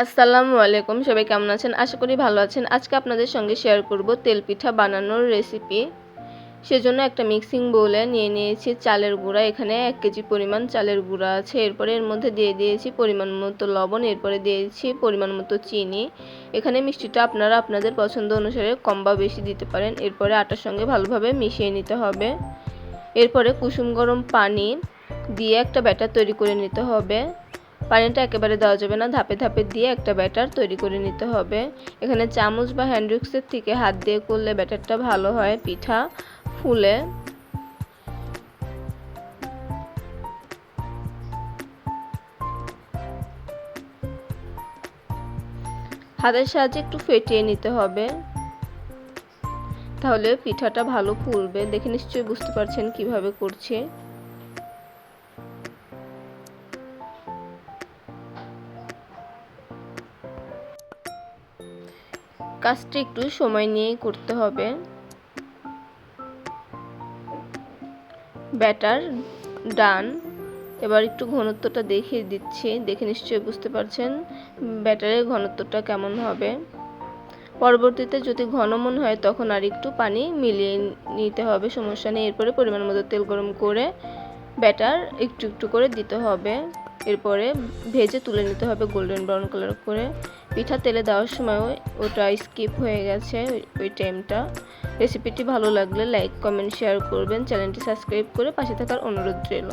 আসসালামু আলাইকুম, সবাই কেমন আছেন? আশা করি ভালো আছেন। আজকে আপনাদের সঙ্গে শেয়ার করব তেল পিঠা বানানোর রেসিপি। সেজন্য একটা মিক্সিং বোলে নিয়ে নিয়েছি চালের গুঁড়া। এখানে 1 কেজি পরিমাণ চালের গুঁড়া আছে। এরপরে এর মধ্যে দিয়ে দিয়েছি পরিমাণ মতো লবণ, এরপরে দিয়েছি পরিমাণ মতো চিনি। এখানে মিষ্টিটা আপনারা আপনাদের পছন্দ অনুসারে কম বা বেশি দিতে পারেন। এরপরে আটার সঙ্গে ভালোভাবে মিশিয়ে নিতে হবে। এরপরে কুসুম গরম পানি দিয়ে একটা ব্যাটার তৈরি করে নিতে হবে। পানিটা একেবারে দেওয়া যাবে না, ধাপে ধাপে দিয়ে একটা ব্যাটার তৈরি করে নিতে হবে। এখানে চামচ বা হ্যান্ড উইক্সের থেকে হাত দিয়ে করলে ব্যাটারটা ভালো হয়, পিঠা ফুলে। হাতের সাহায্যে একটু ফেটিয়ে নিতে হবে, তাহলে পিঠাটা ভালো ফুলবে। দেখে নিশ্চয়ই বুঝতে পারছেন কিভাবে করছি। কাজটা একটু সময় নিয়েই করতে হবে। ব্যাটার ডান। এবার একটু ঘনত্বটা দেখিয়ে দিচ্ছি, দেখে নিশ্চয়ই বুঝতে পারছেন ব্যাটারের ঘনত্বটা কেমন হবে। পরবর্তীতে যদি ঘন মনে হয় তখন আর একটু পানি মিলিয়ে নিতে হবে, সমস্যা নেই। এরপরে পরিমাণ মতো তেল গরম করে ব্যাটার একটু একটু করে দিতে হবে। এরপরে ভেজে তুলে নিতে হবে গোল্ডেন ব্রাউন কালার করে। পিঠা তেলে দেওয়ার সময় ওটা স্কিপ হয়ে গেছে ওই টাইমটা। রেসিপিটি ভালো লাগলে লাইক, কমেন্ট, শেয়ার করবেন। চ্যানেলটি সাবস্ক্রাইব করে পাশে থাকার অনুরোধ রইল।